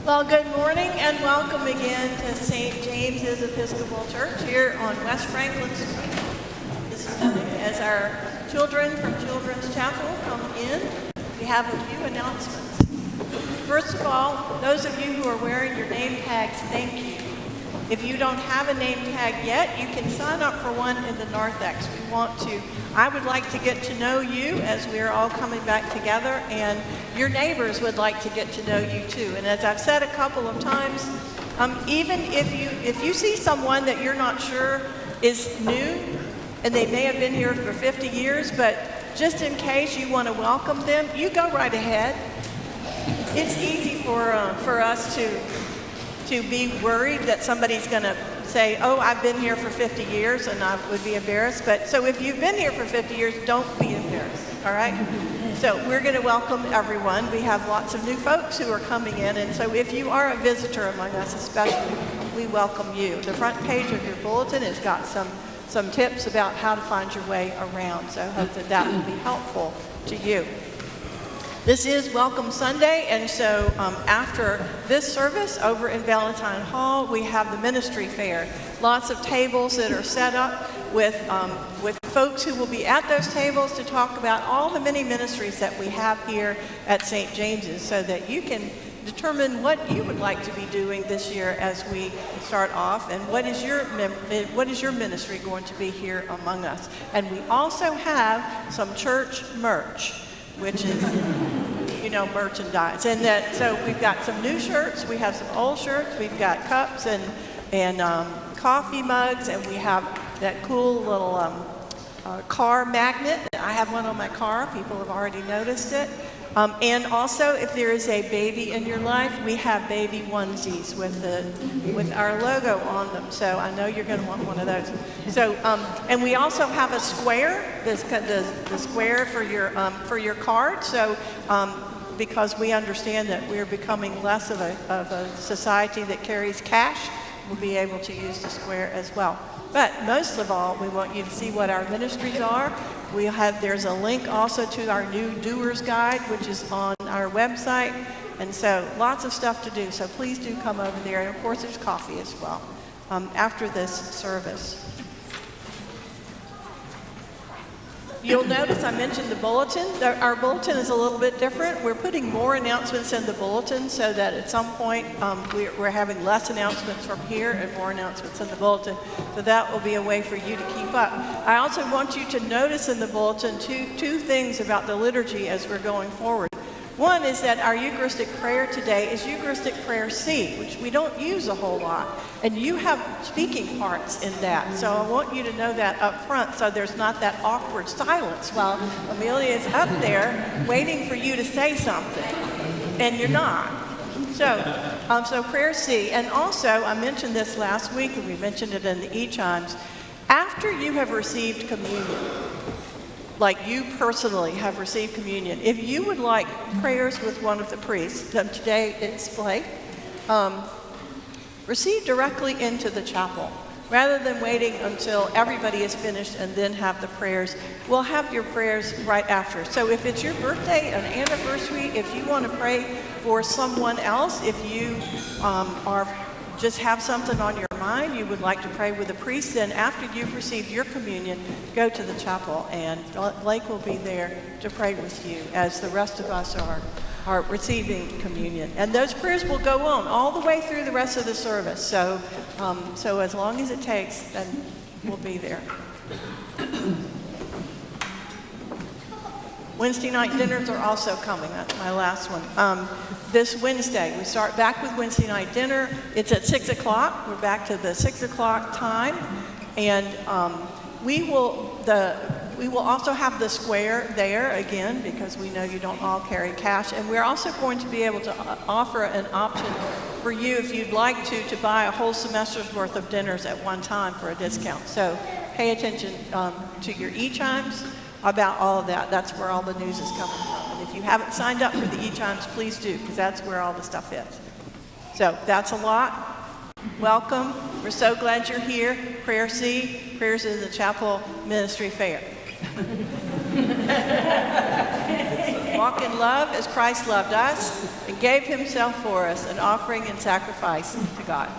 Well, good morning and welcome again to St. James's Episcopal Church here on West Franklin Street this morning. As our children from Children's Chapel come in, we have a few announcements. First of all, those of you who are wearing your name tags, thank you. If you don't have a name tag yet, you can sign up for one in the narthex. I would like to get to know you as we're all coming back together, and your neighbors would like to get to know you too. And as I've said a couple of times, even if you see someone that you're not sure is new, and they may have been here for 50 years, but just in case you want to welcome them, you go right ahead. It's easy for us to be worried that somebody's going to say, oh, I've been here for 50 years, and I would be embarrassed. But so if you've been here for 50 years, don't be embarrassed, all right? So we're going to welcome everyone. We have lots of new folks who are coming in, and so if you are a visitor among us especially, we welcome you. The front page of your bulletin has got some tips about how to find your way around, so I hope that will be helpful to you. This is Welcome Sunday, and so after this service over in Valentine Hall, we have the ministry fair. Lots of tables that are set up with folks who will be at those tables to talk about all the many ministries that we have here at St. James's, so that you can determine what you would like to be doing this year as we start off, and what is your ministry going to be here among us. And we also have some church merch, which is, merchandise. And so we've got some new shirts, we have some old shirts, we've got cups and coffee mugs, and we have that cool little car magnet. I have one on my car. People have already noticed it. And also, if there is a baby in your life, we have baby onesies with our logo on them. So I know you're going to want one of those. So, and we also have a square, the square for your card. So, because we understand that we're becoming less of a society that carries cash, we'll be able to use the square as well. But most of all, we want you to see what our ministries are. There's a link also to our new Doers Guide, which is on our website. And so lots of stuff to do. So please do come over there. And of course, there's coffee as well after this service. You'll notice I mentioned the bulletin. Our bulletin is a little bit different. We're putting more announcements in the bulletin so that at some point we're having less announcements from here and more announcements in the bulletin. So that will be a way for you to keep up. I also want you to notice in the bulletin two things about the liturgy as we're going forward. One is that our Eucharistic prayer today is Eucharistic Prayer C, which we don't use a whole lot. And you have speaking parts in that. So I want you to know that up front so there's not that awkward silence while Amelia is up there waiting for you to say something. And you're not. So Prayer C. And also, I mentioned this last week, and we mentioned it in the e-chimes. After you have received communion, like you personally have received communion, if you would like prayers with one of the priests, today it's Blake, receive directly into the chapel. Rather than waiting until everybody is finished and then have the prayers, we'll have your prayers right after. So if it's your birthday, an anniversary, if you want to pray for someone else, if you just have something on your mind, you would like to pray with a priest, then after you've received your communion, go to the chapel, and Blake will be there to pray with you as the rest of us are receiving communion. And those prayers will go on all the way through the rest of the service. So as long as it takes, then we'll be there. Wednesday night dinners are also coming. That's my last one. This Wednesday, we start back with Wednesday night dinner. It's at 6 o'clock. We're back to the 6 o'clock time. And we will also have the square there again, because we know you don't all carry cash. And we're also going to be able to offer an option for you, if you'd like to buy a whole semester's worth of dinners at one time for a discount. So pay attention to your e-chimes about all of that. That's where all the news is coming from. And if you haven't signed up for the e-chimes, please do, because that's where all the stuff is. So that's a lot. Welcome. We're so glad you're here. Prayer C, prayers in the chapel ministry fair. Walk in love as Christ loved us, and gave himself for us, an offering and sacrifice to God.